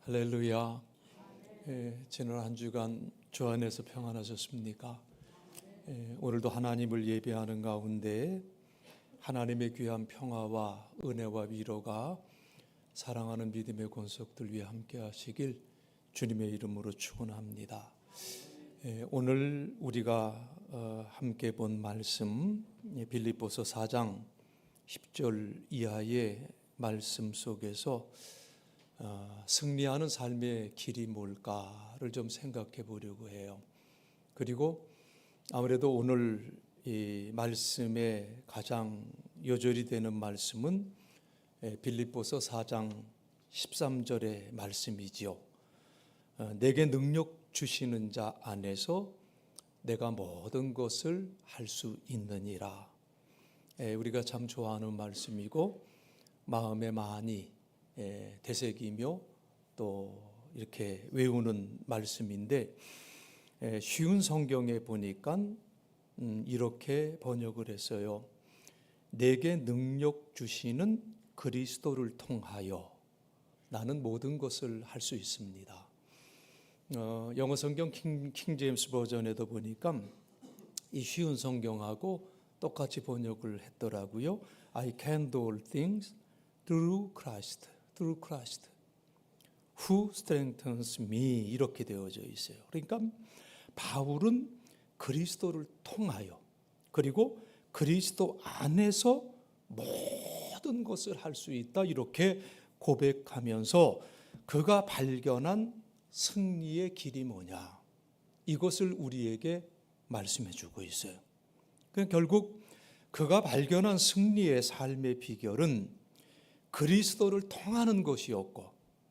할렐루야. 지난 한 주간 주 안에서 평안하셨습니까? 오늘도 하나님을 예배하는 가운데 하나님의 귀한 평화와 은혜와 위로가 사랑하는 믿음의 권속들 위해 함께 하시길 주님의 이름으로 축원합니다. 오늘 우리가 함께 본 말씀 빌립보서 4장 10절 이하의 말씀 속에서 승리하는 삶의 길이 뭘까를 좀 생각해 보려고 해요. 그리고 아무래도 오늘 이 말씀의 가장 요절이 되는 말씀은 빌립보서 4장 13절의 말씀이지요. 내게 능력 주시는 자 안에서 내가 모든 것을 할 수 있느니라. 우리가 참 좋아하는 말씀이고 마음에 많이 되새기며 또 이렇게 외우는 말씀인데, 쉬운 성경에 보니까 이렇게 번역을 했어요. 내게 능력 주시는 그리스도를 통하여 나는 모든 것을 할 수 있습니다. 영어 성경 킹 제임스 버전에도 보니까 이 쉬운 성경하고 똑같이 번역을 했더라고요. I can do all things through Christ. Through Christ, who strengthens me, 이렇게 되어져 있어요. 그러니까 바울은 그리스도를 통하여 그리고 그리스도 안에서 모든 것을 할 수 있다, 이렇게 고백하면서 그가 발견한 승리의 길이 뭐냐, 이것을 우리에게 말씀해 주고 있어요. 결국 그가 발견한 승리의 삶의 비결은 그리스도를 통하는 것이었고,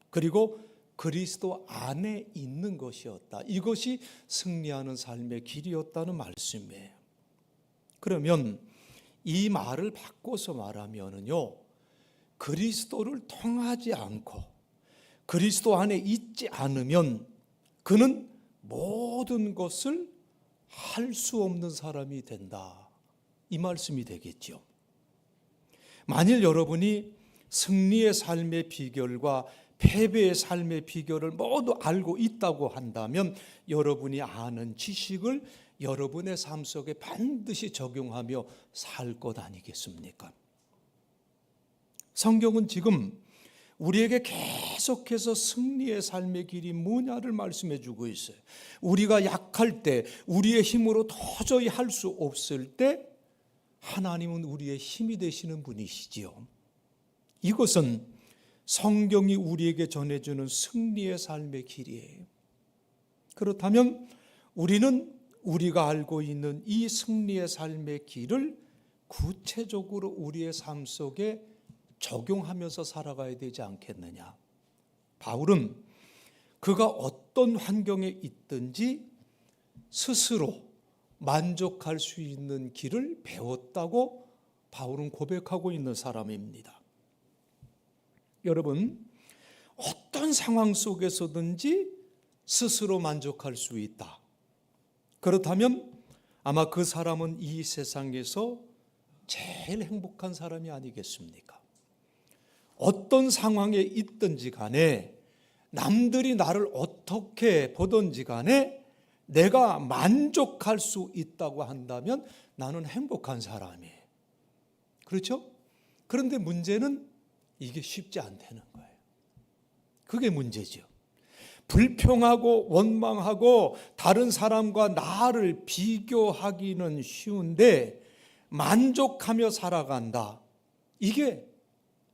그리고 그리스도 안에 있는 것이었다. 이것이 승리하는 삶의 길이었다는 말씀이에요. 그러면 이 말을 바꿔서 말하면요, 그리스도를 통하지 않고 그리스도 안에 있지 않으면 그는 모든 것을 할 수 없는 사람이 된다, 이 말씀이 되겠죠. 만일 여러분이 승리의 삶의 비결과 패배의 삶의 비결을 모두 알고 있다고 한다면 여러분이 아는 지식을 여러분의 삶 속에 반드시 적용하며 살 것 아니겠습니까? 성경은 지금 우리에게 계속해서 승리의 삶의 길이 뭐냐를 말씀해 주고 있어요. 우리가 약할 때, 우리의 힘으로 도저히 할 수 없을 때 하나님은 우리의 힘이 되시는 분이시지요. 이것은 성경이 우리에게 전해주는 승리의 삶의 길이에요. 그렇다면 우리는 우리가 알고 있는 이 승리의 삶의 길을 구체적으로 우리의 삶 속에 적용하면서 살아가야 되지 않겠느냐. 바울은 그가 어떤 환경에 있든지 스스로 만족할 수 있는 길을 배웠다고 바울은 고백하고 있는 사람입니다. 여러분, 어떤 상황 속에서든지 스스로 만족할 수 있다. 그렇다면 아마 그 사람은 이 세상에서 제일 행복한 사람이 아니겠습니까? 어떤 상황에 있든지 간에 남들이 나를 어떻게 보든지 간에 내가 만족할 수 있다고 한다면 나는 행복한 사람이에요. 그렇죠? 그런데 문제는 이게 쉽지 않다는 거예요. 그게 문제죠. 불평하고 원망하고 다른 사람과 나를 비교하기는 쉬운데 만족하며 살아간다, 이게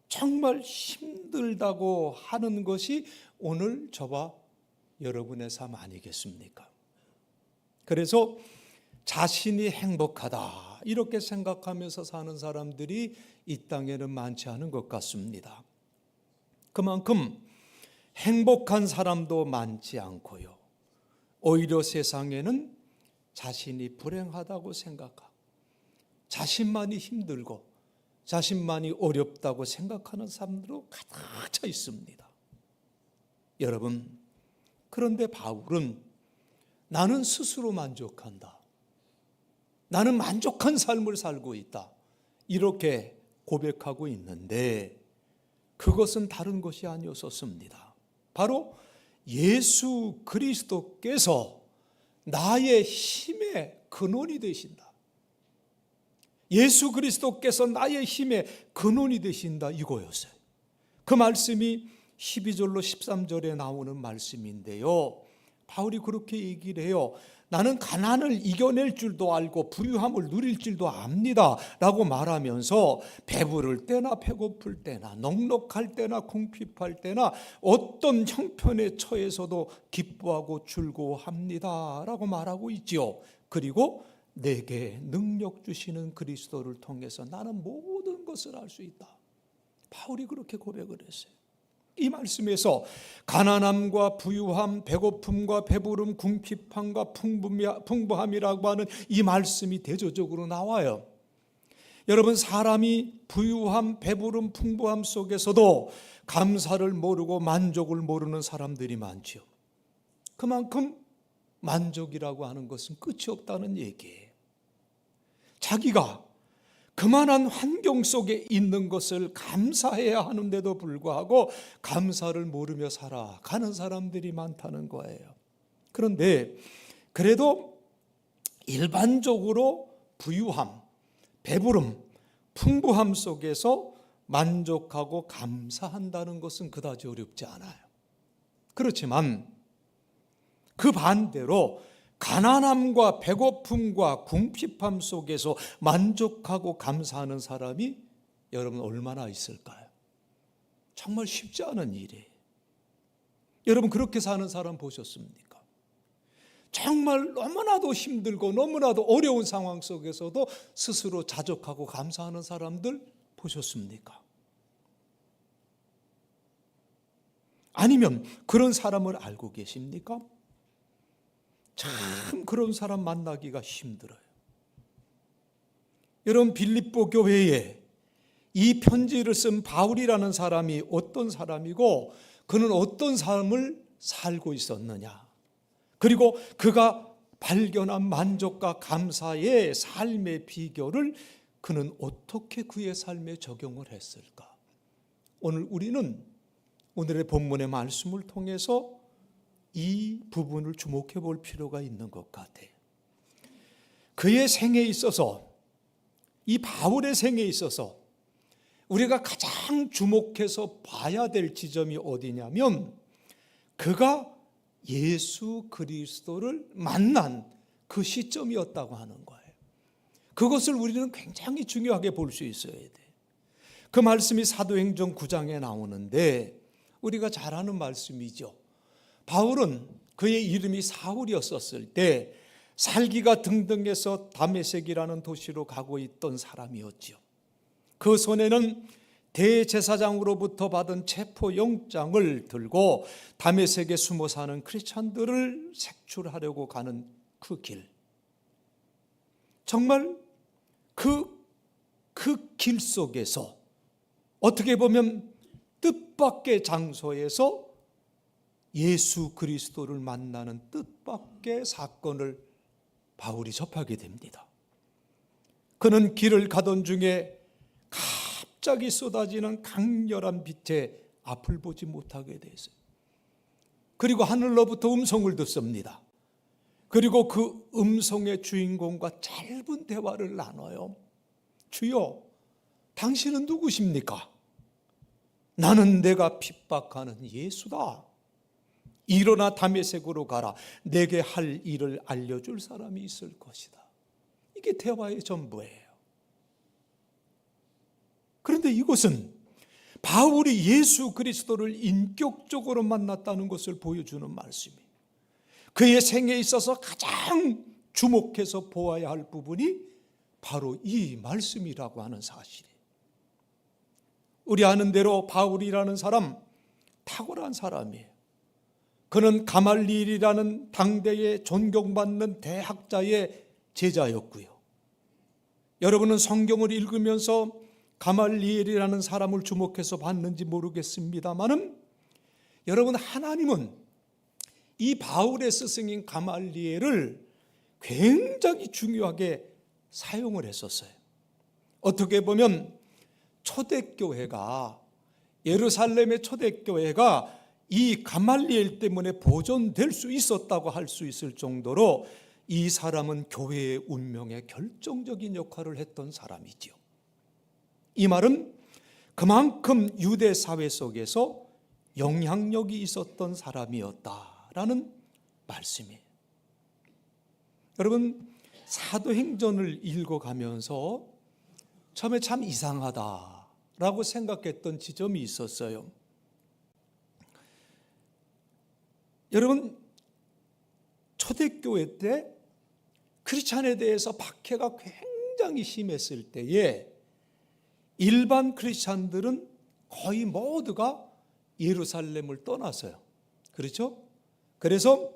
정말 힘들다고 하는 것이 오늘 저와 여러분의 삶 아니겠습니까? 그래서 자신이 행복하다 이렇게 생각하면서 사는 사람들이 이 땅에는 많지 않은 것 같습니다. 그만큼 행복한 사람도 많지 않고요, 오히려 세상에는 자신이 불행하다고 생각하고 자신만이 힘들고 자신만이 어렵다고 생각하는 사람들로 가득 차 있습니다. 여러분, 그런데 바울은 나는 스스로 만족한다, 나는 만족한 삶을 살고 있다, 이렇게 고백하고 있는데 그것은 다른 것이 아니었었습니다. 바로 예수 그리스도께서 나의 힘의 근원이 되신다. 예수 그리스도께서 나의 힘의 근원이 되신다, 이거였어요. 그 말씀이 12절로 13절에 나오는 말씀인데요, 바울이 그렇게 얘기를 해요. 나는 가난을 이겨낼 줄도 알고 부유함을 누릴 줄도 압니다 라고 말하면서 배부를 때나 배고플 때나 넉넉할 때나 궁핍할 때나 어떤 형편에 처해서도 기뻐하고 즐거워합니다 라고 말하고 있지요. 그리고 내게 능력 주시는 그리스도를 통해서 나는 모든 것을 할 수 있다. 바울이 그렇게 고백을 했어요. 이 말씀에서 가난함과 부유함, 배고픔과 배부름, 궁핍함과 풍부함이라고 하는 이 말씀이 대조적으로 나와요. 여러분, 사람이 부유함, 배부름, 풍부함 속에서도 감사를 모르고 만족을 모르는 사람들이 많죠. 그만큼 만족이라고 하는 것은 끝이 없다는 얘기예요. 자기가 그만한 환경 속에 있는 것을 감사해야 하는데도 불구하고 감사를 모르며 살아가는 사람들이 많다는 거예요. 그런데 그래도 일반적으로 부유함, 배부름, 풍부함 속에서 만족하고 감사한다는 것은 그다지 어렵지 않아요. 그렇지만 그 반대로 가난함과 배고픔과 궁핍함 속에서 만족하고 감사하는 사람이 여러분 얼마나 있을까요? 정말 쉽지 않은 일이에요. 여러분, 그렇게 사는 사람 보셨습니까? 정말 너무나도 힘들고 너무나도 어려운 상황 속에서도 스스로 자족하고 감사하는 사람들 보셨습니까? 아니면 그런 사람을 알고 계십니까? 참 그런 사람 만나기가 힘들어요. 여러분, 빌립보 교회에 이 편지를 쓴 바울이라는 사람이 어떤 사람이고 그는 어떤 삶을 살고 있었느냐, 그리고 그가 발견한 만족과 감사의 삶의 비결을 그는 어떻게 그의 삶에 적용을 했을까? 오늘 우리는 오늘의 본문의 말씀을 통해서 이 부분을 주목해 볼 필요가 있는 것 같아요. 그의 생에 있어서, 이 바울의 생에 있어서 우리가 가장 주목해서 봐야 될 지점이 어디냐면 그가 예수 그리스도를 만난 그 시점이었다고 하는 거예요. 그것을 우리는 굉장히 중요하게 볼 수 있어야 돼요. 그 말씀이 사도행전 9장에 나오는데 우리가 잘 아는 말씀이죠. 바울은 그의 이름이 사울이었을 때 살기가 등등해서 다메섹이라는 도시로 가고 있던 사람이었죠. 그 손에는 대제사장으로부터 받은 체포영장을 들고 다메섹에 숨어 사는 크리스찬들을 색출하려고 가는 그 길, 정말 그 길 속에서 어떻게 보면 뜻밖의 장소에서 예수 그리스도를 만나는 뜻밖의 사건을 바울이 접하게 됩니다. 그는 길을 가던 중에 갑자기 쏟아지는 강렬한 빛에 앞을 보지 못하게 됐어요. 그리고 하늘로부터 음성을 듣습니다. 그리고 그 음성의 주인공과 짧은 대화를 나눠요. 주여, 당신은 누구십니까? 나는 내가 핍박하는 예수다. 일어나 다메섹으로 가라. 내게 할 일을 알려줄 사람이 있을 것이다. 이게 대화의 전부예요. 그런데 이것은 바울이 예수 그리스도를 인격적으로 만났다는 것을 보여주는 말씀이에요. 그의 생에 있어서 가장 주목해서 보아야 할 부분이 바로 이 말씀이라고 하는 사실이에요. 우리 아는 대로 바울이라는 사람, 탁월한 사람이에요. 그는 가말리엘이라는 당대에 존경받는 대학자의 제자였고요. 여러분은 성경을 읽으면서 가말리엘이라는 사람을 주목해서 봤는지 모르겠습니다만은 여러분, 하나님은 이 바울의 스승인 가말리엘을 굉장히 중요하게 사용을 했었어요. 어떻게 보면 초대교회가, 예루살렘의 초대교회가 이 가말리엘 때문에 보존될 수 있었다고 할 수 있을 정도로 이 사람은 교회의 운명에 결정적인 역할을 했던 사람이지요. 이 말은 그만큼 유대 사회 속에서 영향력이 있었던 사람이었다라는 말씀이에요. 여러분, 사도행전을 읽어가면서 처음에 참 이상하다라고 생각했던 지점이 있었어요. 여러분, 초대교회 때 크리스찬에 대해서 박해가 굉장히 심했을 때에 일반 크리스찬들은 거의 모두가 예루살렘을 떠났어요. 그렇죠? 그래서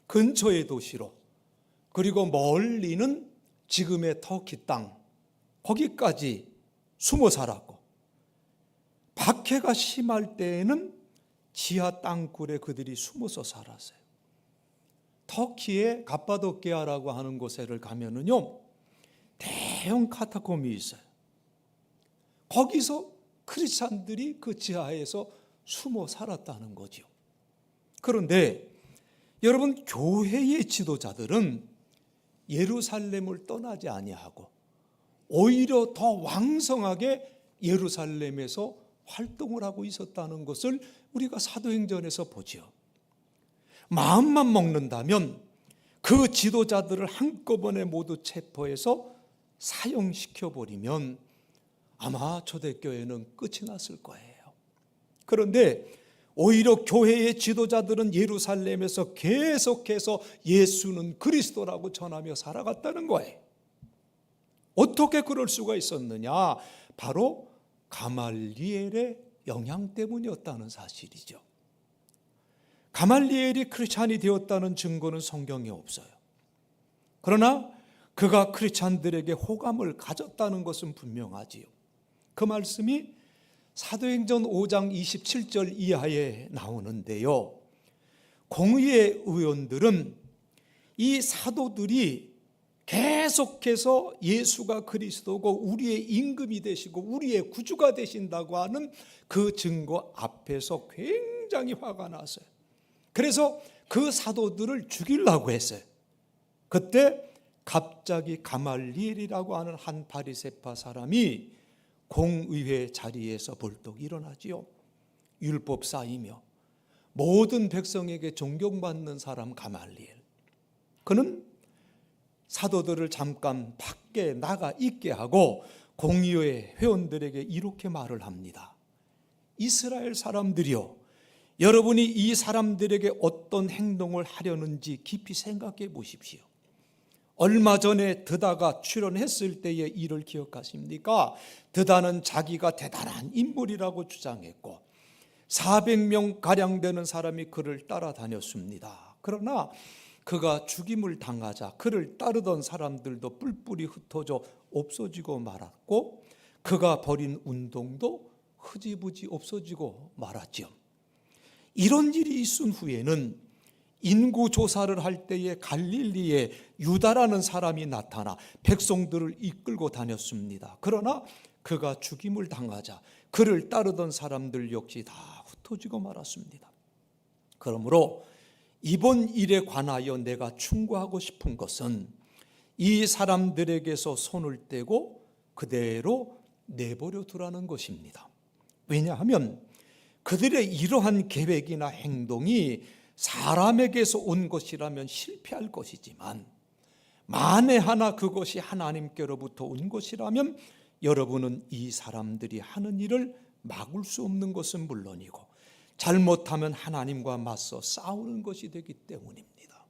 근처의 도시로, 그리고 멀리는 지금의 터키 땅, 거기까지 숨어 살았고, 박해가 심할 때에는 지하 땅굴에 그들이 숨어서 살았어요. 터키의 갑바도키아라고 하는 곳에를 가면은요, 대형 카타콤이 있어요. 거기서 크리스찬들이 그 지하에서 숨어 살았다는 거죠. 그런데 여러분, 교회의 지도자들은 예루살렘을 떠나지 아니하고 오히려 더 왕성하게 예루살렘에서 활동을 하고 있었다는 것을 우리가 사도행전에서 보죠. 마음만 먹는다면 그 지도자들을 한꺼번에 모두 체포해서 사형시켜버리면 아마 초대교회는 끝이 났을 거예요. 그런데 오히려 교회의 지도자들은 예루살렘에서 계속해서 예수는 그리스도라고 전하며 살아갔다는 거예요. 어떻게 그럴 수가 있었느냐? 바로 가말리엘의 영향 때문이었다는 사실이죠. 가말리엘이 크리스찬이 되었다는 증거는 성경에 없어요. 그러나 그가 크리스찬들에게 호감을 가졌다는 것은 분명하지요. 그 말씀이 사도행전 5장 27절 이하에 나오는데요, 공의회 의원들은 이 사도들이 계속해서 예수가 그리스도고 우리의 임금이 되시고 우리의 구주가 되신다고 하는 그 증거 앞에서 굉장히 화가 났어요. 그래서 그 사도들을 죽이려고 했어요. 그때 갑자기 가말리엘이라고 하는 한 바리새파 사람이 공의회 자리에서 벌떡 일어나지요. 율법사이며 모든 백성에게 존경받는 사람 가말리엘. 그는 사도들을 잠깐 밖에 나가 있게 하고 공의회 회원들에게 이렇게 말을 합니다. 이스라엘 사람들이요, 여러분이 이 사람들에게 어떤 행동을 하려는지 깊이 생각해 보십시오. 얼마 전에 드다가 출연했을 때의 일을 기억하십니까? 드다는 자기가 대단한 인물이라고 주장했고 400명 가량 되는 사람이 그를 따라다녔습니다. 그러나 그가 죽임을 당하자 그를 따르던 사람들도 뿔뿔이 흩어져 없어지고 말았고 그가 벌인 운동도 흐지부지 없어지고 말았죠. 이런 일이 있은 후에는 인구조사를 할 때에 갈릴리에 유다라는 사람이 나타나 백성들을 이끌고 다녔습니다. 그러나 그가 죽임을 당하자 그를 따르던 사람들 역시 다 흩어지고 말았습니다. 그러므로 이번 일에 관하여 내가 충고하고 싶은 것은 이 사람들에게서 손을 떼고 그대로 내버려 두라는 것입니다. 왜냐하면 그들의 이러한 계획이나 행동이 사람에게서 온 것이라면 실패할 것이지만 만에 하나 그것이 하나님께로부터 온 것이라면 여러분은 이 사람들이 하는 일을 막을 수 없는 것은 물론이고 잘못하면 하나님과 맞서 싸우는 것이 되기 때문입니다.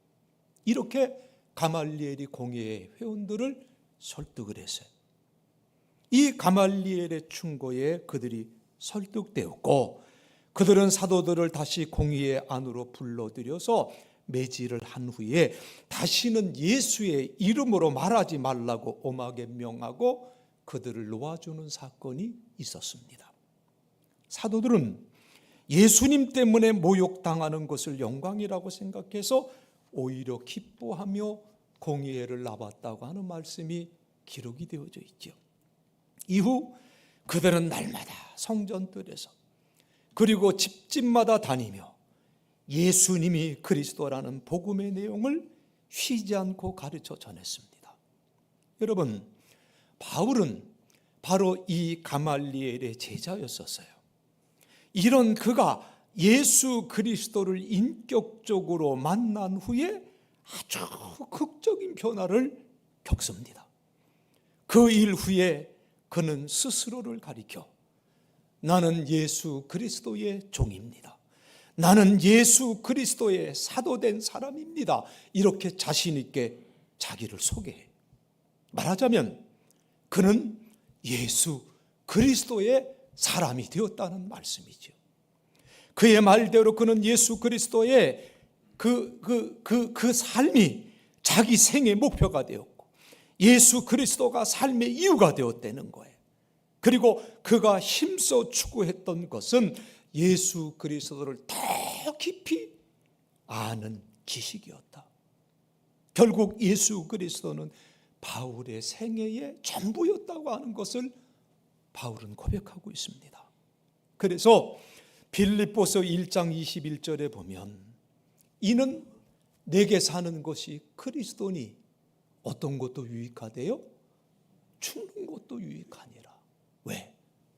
이렇게 가말리엘이 공회의 회원들을 설득을 했어요. 이 가말리엘의 충고에 그들이 설득되었고 그들은 사도들을 다시 공의회 안으로 불러들여서 매질을 한 후에 다시는 예수의 이름으로 말하지 말라고 엄하게 명하고 그들을 놓아주는 사건이 있었습니다. 사도들은 예수님 때문에 모욕당하는 것을 영광이라고 생각해서 오히려 기뻐하며 공의회를 나왔다고 하는 말씀이 기록이 되어져 있죠. 이후 그들은 날마다 성전들에서 그리고 집집마다 다니며 예수님이 그리스도라는 복음의 내용을 쉬지 않고 가르쳐 전했습니다. 여러분, 바울은 바로 이 가말리엘의 제자였었어요. 이런 그가 예수 그리스도를 인격적으로 만난 후에 아주 극적인 변화를 겪습니다. 그 일 후에 그는 스스로를 가리켜 나는 예수 그리스도의 종입니다. 나는 예수 그리스도의 사도된 사람입니다. 이렇게 자신 있게 자기를 소개해. 말하자면 그는 예수 그리스도의 사람이 되었다는 말씀이죠. 그의 말대로 그는 예수 그리스도의 그 삶이 자기 생의 목표가 되었고 예수 그리스도가 삶의 이유가 되었다는 거예요. 그리고 그가 힘써 추구했던 것은 예수 그리스도를 더 깊이 아는 지식이었다. 결국 예수 그리스도는 바울의 생애의 전부였다고 하는 것을 바울은 고백하고 있습니다. 그래서 빌립보서 1장 21절에 보면 이는 내게 사는 것이 그리스도니 어떤 것도 유익하대요? 죽는 것도 유익하니라. 왜?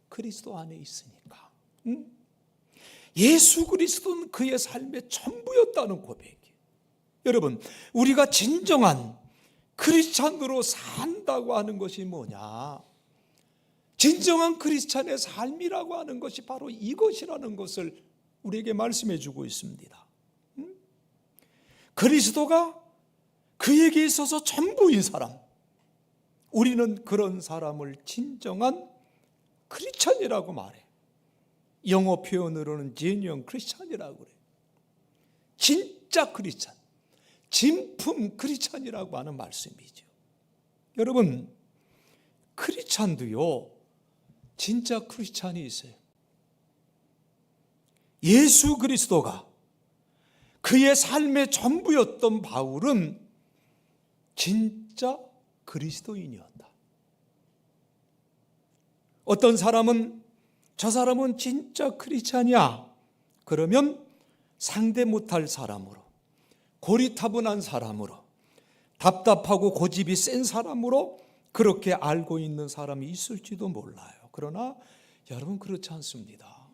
그리스도 안에 있으니까. 예수 그리스도는 그의 삶의 전부였다는 고백이에요. 여러분, 우리가 진정한 크리스찬으로 산다고 하는 것이 뭐냐? 진정한 크리스찬의 삶이라고 하는 것이 바로 이것이라는 것을 우리에게 말씀해 주고 있습니다. 그리스도가 그에게 있어서 전부인 사람, 우리는 그런 사람을 진정한 크리스찬이라고 말해. 영어 표현으로는 genuine 크리스찬이라고 그래. 진짜 크리스찬, 진품 크리스찬이라고 하는 말씀이죠. 여러분, 크리스찬도요 진짜 크리스찬이 있어요. 예수 그리스도가 그의 삶의 전부였던 바울은 진짜 그리스도인이었다. 어떤 사람은 저 사람은 진짜 크리스찬이야. 그러면 상대 못할 사람으로, 고리타분한 사람으로, 답답하고 고집이 센 사람으로 그렇게 알고 있는 사람이 있을지도 몰라요. 그러나 여러분, 그렇지 않습니다.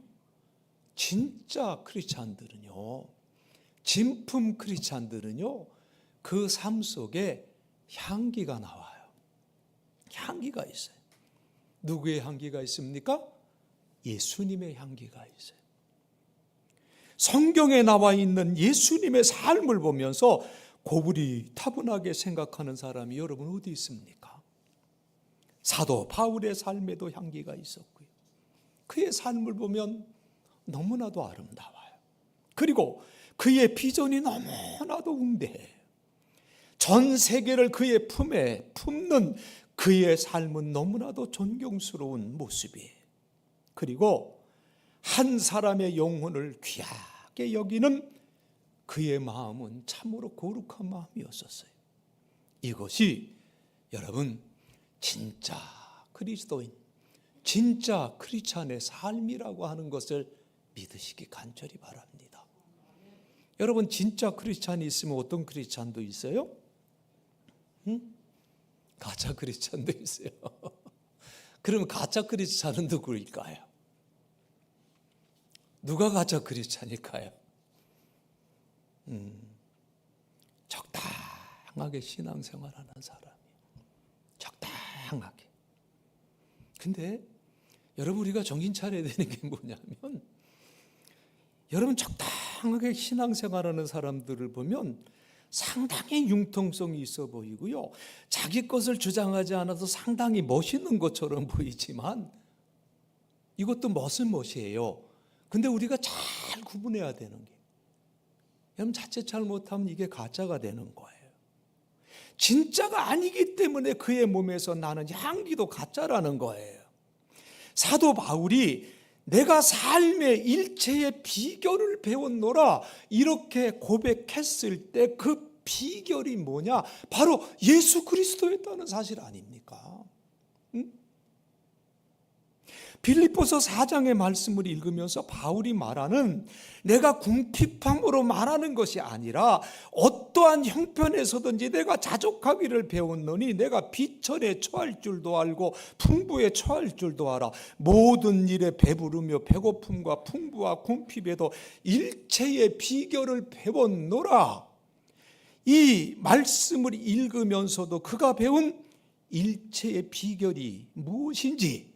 진짜 크리스찬들은요, 진품 크리스찬들은요, 그 삶 속에 향기가 나와요. 향기가 있어요. 누구의 향기가 있습니까? 예수님의 향기가 있어요. 성경에 나와 있는 예수님의 삶을 보면서 고부리타분하게 생각하는 사람이 여러분 어디 있습니까? 사도 바울의 삶에도 향기가 있었고요. 그의 삶을 보면 너무나도 아름다워요. 그리고 그의 비전이 너무나도 웅대해요. 전 세계를 그의 품에 품는 그의 삶은 너무나도 존경스러운 모습이에요. 그리고 한 사람의 영혼을 귀하게 여기는 그의 마음은 참으로 거룩한 마음이었었어요. 이것이 여러분 진짜 그리스도인, 진짜 크리스찬의 삶이라고 하는 것을 믿으시기 간절히 바랍니다. 여러분, 진짜 크리스찬이 있으면 어떤 크리스찬도 있어요? 가짜 크리스찬도 있어요. 그럼 가짜 크리스찬은 누구일까요? 누가 가짜 크리스찬일까요? 적당하게 신앙생활하는 사람이에요. 적당하게. 근데 여러분, 우리가 정신 차려야 되는 게 뭐냐면, 여러분, 적당하게 신앙생활하는 사람들을 보면 상당히 융통성이 있어 보이고요, 자기 것을 주장하지 않아도 상당히 멋있는 것처럼 보이지만 이것도 멋은 멋이에요. 근데 우리가 잘 구분해야 되는 게, 여러분, 자칫 잘못하면 이게 가짜가 되는 거예요. 진짜가 아니기 때문에 그의 몸에서 나는 향기도 가짜라는 거예요. 사도 바울이 내가 삶의 일체의 비결을 배웠노라 이렇게 고백했을 때 그 비결이 뭐냐? 바로 예수 그리스도였다는 사실 아닙니까? 빌립보서 4장의 말씀을 읽으면서 바울이 말하는 내가 궁핍함으로 말하는 것이 아니라 어떠한 형편에서든지 내가 자족하기를 배웠노니 내가 비천에 처할 줄도 알고 풍부에 처할 줄도 알아. 모든 일에 배부르며 배고픔과 풍부와 궁핍에도 일체의 비결을 배웠노라. 이 말씀을 읽으면서도 그가 배운 일체의 비결이 무엇인지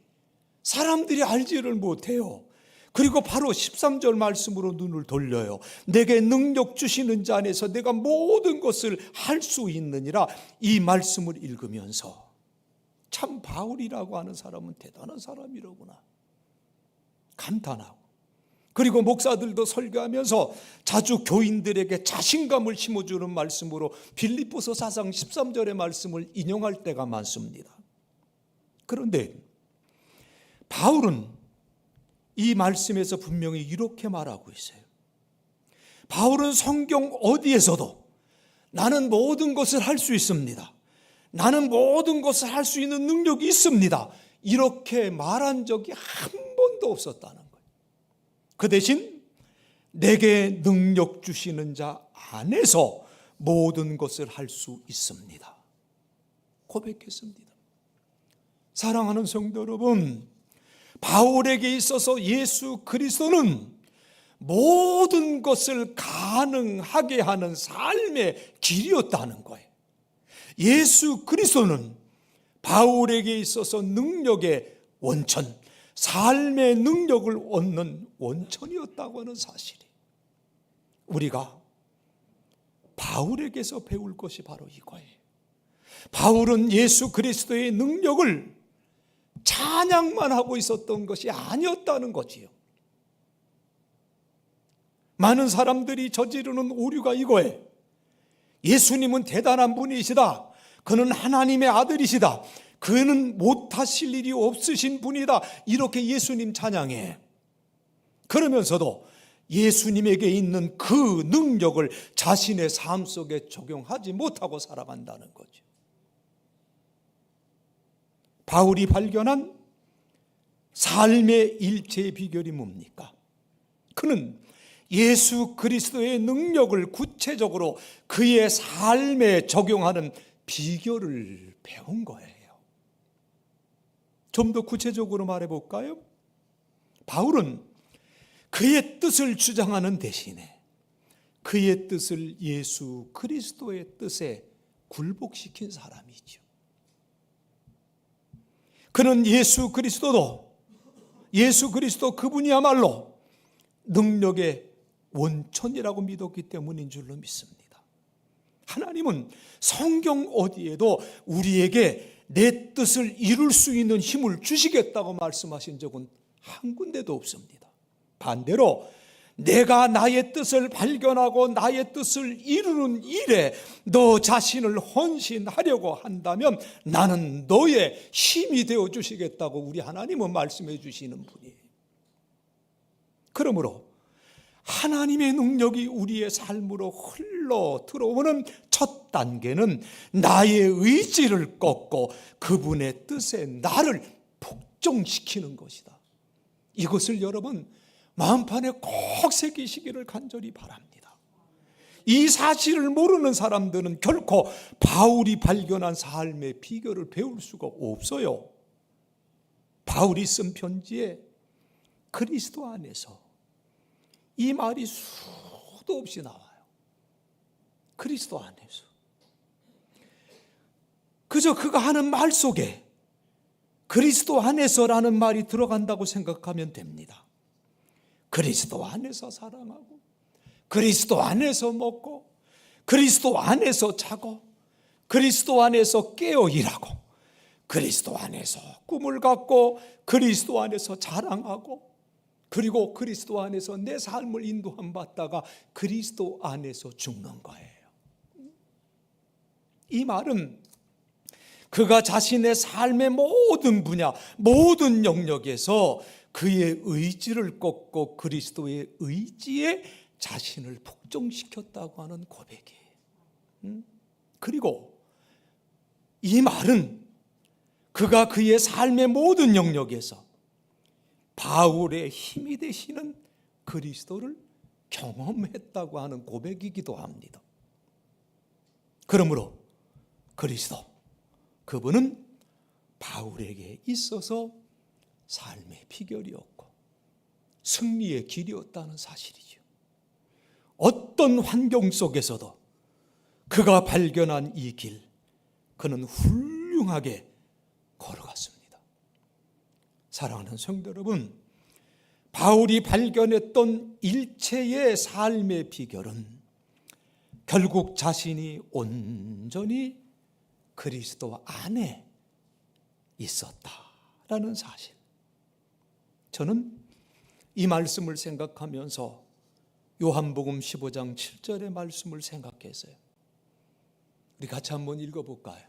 사람들이 알지를 못해요. 그리고 바로 13절 말씀으로 눈을 돌려요. 내게 능력 주시는 자 안에서 내가 모든 것을 할 수 있느니라. 이 말씀을 읽으면서 참 바울이라고 하는 사람은 대단한 사람이로구나 감탄하고, 그리고 목사들도 설교하면서 자주 교인들에게 자신감을 심어주는 말씀으로 빌립보서 4장 13절의 말씀을 인용할 때가 많습니다. 그런데 바울은 이 말씀에서 분명히 이렇게 말하고 있어요. 바울은 성경 어디에서도 나는 모든 것을 할 수 있습니다, 나는 모든 것을 할 수 있는 능력이 있습니다, 이렇게 말한 적이 한 번도 없었다는 거예요. 그 대신 내게 능력 주시는 자 안에서 모든 것을 할 수 있습니다 고백했습니다. 사랑하는 성도 여러분, 바울에게 있어서 예수 그리스도는 모든 것을 가능하게 하는 삶의 길이었다는 거예요. 예수 그리스도는 바울에게 있어서 능력의 원천, 삶의 능력을 얻는 원천이었다고 하는 사실이, 우리가 바울에게서 배울 것이 바로 이거예요. 바울은 예수 그리스도의 능력을 찬양만 하고 있었던 것이 아니었다는 거지요. 많은 사람들이 저지르는 오류가 이거예요. 예수님은 대단한 분이시다, 그는 하나님의 아들이시다, 그는 못하실 일이 없으신 분이다, 이렇게 예수님 찬양해. 그러면서도 예수님에게 있는 그 능력을 자신의 삶 속에 적용하지 못하고 살아간다는 거죠. 바울이 발견한 삶의 일체의 비결이 뭡니까? 그는 예수 그리스도의 능력을 구체적으로 그의 삶에 적용하는 비결을 배운 거예요. 좀 더 구체적으로 말해볼까요? 바울은 그의 뜻을 주장하는 대신에 그의 뜻을 예수 그리스도의 뜻에 굴복시킨 사람이죠. 그는 예수 그리스도 그분이야말로 능력의 원천이라고 믿었기 때문인 줄로 믿습니다. 하나님은 성경 어디에도 우리에게 내 뜻을 이룰 수 있는 힘을 주시겠다고 말씀하신 적은 한 군데도 없습니다. 반대로 내가 나의 뜻을 발견하고 나의 뜻을 이루는 일에 너 자신을 헌신하려고 한다면 나는 너의 힘이 되어 주시겠다고 우리 하나님은 말씀해 주시는 분이에요. 그러므로 하나님의 능력이 우리의 삶으로 흘러 들어오는 첫 단계는 나의 의지를 꺾고 그분의 뜻에 나를 복종시키는 것이다. 이것을 여러분 마음판에 꼭 새기시기를 간절히 바랍니다. 이 사실을 모르는 사람들은 결코 바울이 발견한 삶의 비결을 배울 수가 없어요. 바울이 쓴 편지에 그리스도 안에서, 이 말이 수도 없이 나와요. 그리스도 안에서. 그저 그가 하는 말 속에 그리스도 안에서라는 말이 들어간다고 생각하면 됩니다. 그리스도 안에서 사랑하고, 그리스도 안에서 먹고, 그리스도 안에서 자고, 그리스도 안에서 깨어 일하고, 그리스도 안에서 꿈을 갖고, 그리스도 안에서 자랑하고, 그리고 그리스도 안에서 내 삶을 인도함 받다가 그리스도 안에서 죽는 거예요. 이 말은 그가 자신의 삶의 모든 분야, 모든 영역에서 그의 의지를 꺾고 그리스도의 의지에 자신을 복종시켰다고 하는 고백이에요. 그리고 이 말은 그가 그의 삶의 모든 영역에서 바울의 힘이 되시는 그리스도를 경험했다고 하는 고백이기도 합니다. 그러므로 그리스도, 그분은 바울에게 있어서 삶의 비결이었고 승리의 길이었다는 사실이죠. 어떤 환경 속에서도 그가 발견한 이 길, 그는 훌륭하게 걸어갔습니다. 사랑하는 성도 여러분, 바울이 발견했던 일체의 삶의 비결은 결국 자신이 온전히 그리스도 안에 있었다라는 사실. 저는 이 말씀을 생각하면서 요한복음 15장 7절의 말씀을 생각했어요. 우리 같이 한번 읽어볼까요?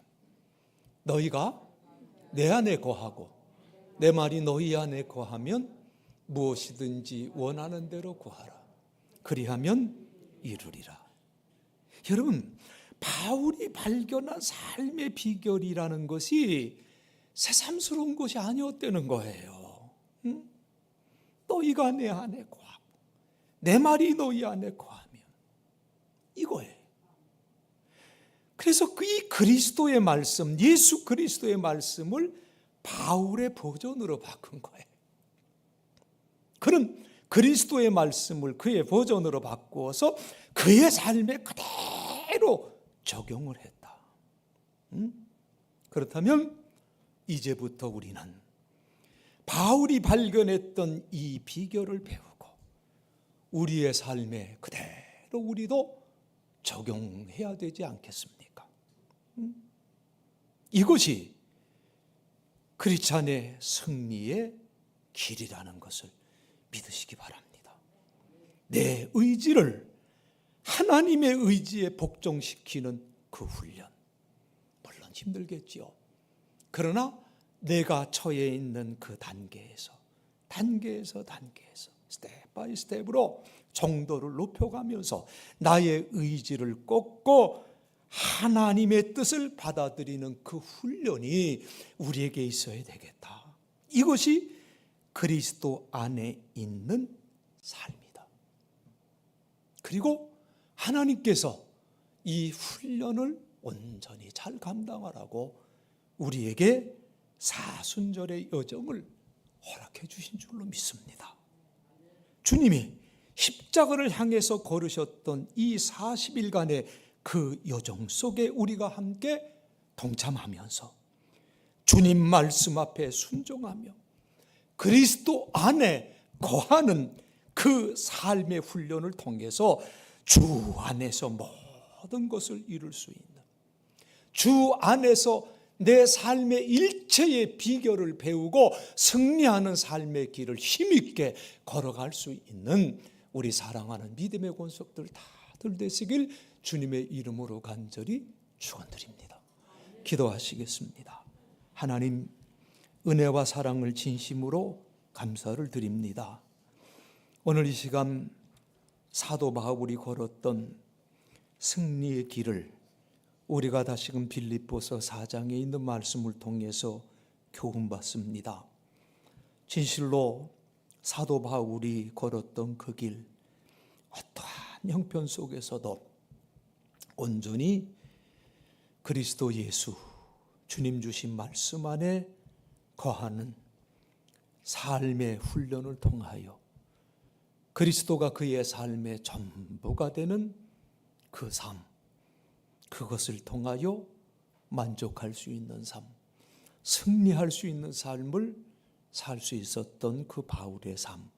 너희가 내 안에 거하고 내 말이 너희 안에 거하면 무엇이든지 원하는 대로 구하라. 그리하면 이루리라. 여러분, 바울이 발견한 삶의 비결이라는 것이 새삼스러운 것이 아니었다는 거예요. 너희가 내 안에 거하고 내 말이 너희 안에 거하면, 이거예요. 그래서 이 그리스도의 말씀, 예수 그리스도의 말씀을 바울의 버전으로 바꾼 거예요. 그는 그리스도의 말씀을 그의 버전으로 바꾸어서 그의 삶에 그대로 적용을 했다. 그렇다면 이제부터 우리는 바울이 발견했던 이 비결을 배우고 우리의 삶에 그대로 우리도 적용해야 되지 않겠습니까? 이것이 크리스찬의 승리의 길이라는 것을 믿으시기 바랍니다. 내 의지를 하나님의 의지에 복종시키는 그 훈련, 물론 힘들겠지요. 그러나 내가 처해 있는 그 단계에서 스텝 바이 스텝으로 정도를 높여가면서 나의 의지를 꺾고 하나님의 뜻을 받아들이는 그 훈련이 우리에게 있어야 되겠다. 이것이 그리스도 안에 있는 삶이다. 그리고 하나님께서 이 훈련을 온전히 잘 감당하라고 우리에게 사순절의 여정을 허락해 주신 줄로 믿습니다. 주님이 십자가를 향해서 걸으셨던 이 40일간의 그 여정 속에 우리가 함께 동참하면서 주님 말씀 앞에 순종하며 그리스도 안에 거하는 그 삶의 훈련을 통해서 주 안에서 모든 것을 이룰 수 있는, 주 안에서 내 삶의 일체의 비결을 배우고 승리하는 삶의 길을 힘있게 걸어갈 수 있는 우리 사랑하는 믿음의 권속들 다들 되시길 주님의 이름으로 간절히 축원드립니다. 기도하시겠습니다. 하나님, 은혜와 사랑을 진심으로 감사를 드립니다. 오늘 이 시간 사도 바울이 걸었던 승리의 길을 우리가 다시금 빌립보서 4장에 있는 말씀을 통해서 교훈받습니다. 진실로 사도 바울이 걸었던 그 길, 어떠한 형편 속에서도 온전히 그리스도 예수, 주님 주신 말씀 안에 거하는 삶의 훈련을 통하여 그리스도가 그의 삶의 전부가 되는 그 삶, 그것을 통하여 만족할 수 있는 삶, 승리할 수 있는 삶을 살 수 있었던 그 바울의 삶,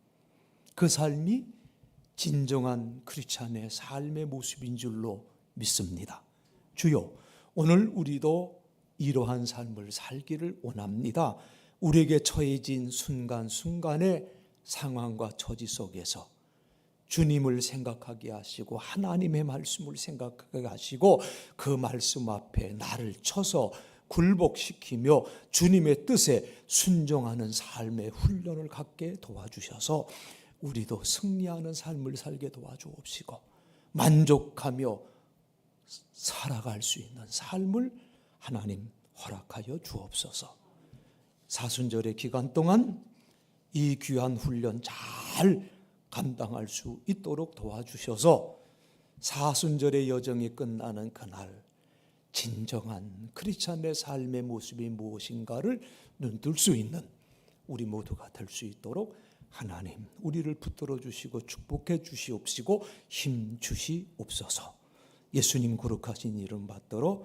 그 삶이 진정한 크리스찬의 삶의 모습인 줄로 믿습니다. 주여, 오늘 우리도 이러한 삶을 살기를 원합니다. 우리에게 처해진 순간순간의 상황과 처지 속에서 주님을 생각하게 하시고 하나님의 말씀을 생각하게 하시고 그 말씀 앞에 나를 쳐서 굴복시키며 주님의 뜻에 순종하는 삶의 훈련을 갖게 도와주셔서 우리도 승리하는 삶을 살게 도와주옵시고 만족하며 살아갈 수 있는 삶을 하나님 허락하여 주옵소서. 사순절의 기간 동안 이 귀한 훈련 잘 감당할 수 있도록 도와주셔서 사순절의 여정이 끝나는 그날 진정한 크리스찬의 삶의 모습이 무엇인가를 눈뜰 수 있는 우리 모두가 될 수 있도록 하나님 우리를 붙들어 주시고 축복해 주시옵시고 힘 주시옵소서. 예수님 거룩하신 이름 받들어